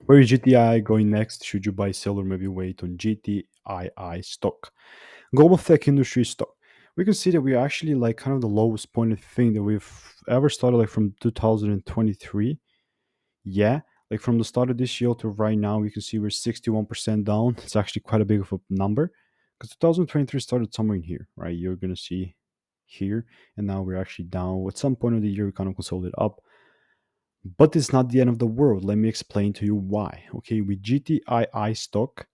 Where is GTI going next? Should you buy, sell, or maybe wait on GTII stock? Global tech industry stock. We can see that we are actually like kind of the lowest pointed thing that we've ever started, like from 2023. Yeah, like from the start of this year to right now, we can see we're 61% down. It's actually quite a big of a number because 2023 started somewhere in here, right? You're gonna see here, and now we're actually down. At some point of the year, we kind of consolidate up, but it's not the end of the world. Let me explain to you why. Okay, with GTII stock,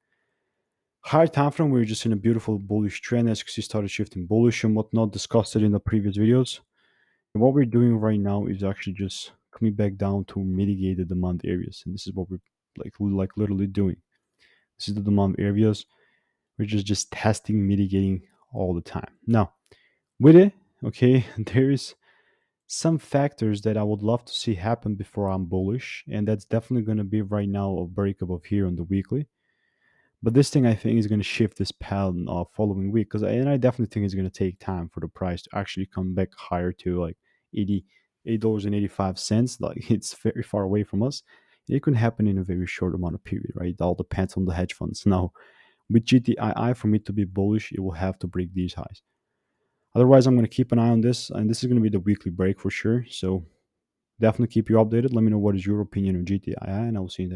higher time frame, we're just in a beautiful bullish trend. As you can see, started shifting bullish and whatnot. Discussed it in the previous videos. And what we're doing right now is actually just coming back down to mitigate the demand areas, and this is what we're literally doing. This is the demand areas. We're just testing, mitigating all the time. Now, with it, okay, there is some factors that I would love to see happen before I'm bullish, and that's definitely going to be right now a break above here on the weekly. But this thing I think is going to shift this pattern following week I definitely think it's going to take time for the price to actually come back higher to like $88.85. Like it's very far away from us. It can happen in a very short amount of period, right? It all depends on the hedge funds. Now, with GTII, for me to be bullish, it will have to break these highs. Otherwise, I'm going to keep an eye on this, and this is going to be the weekly break for sure. So definitely keep you updated. Let me know what is your opinion on GTII, and I will see you in the next.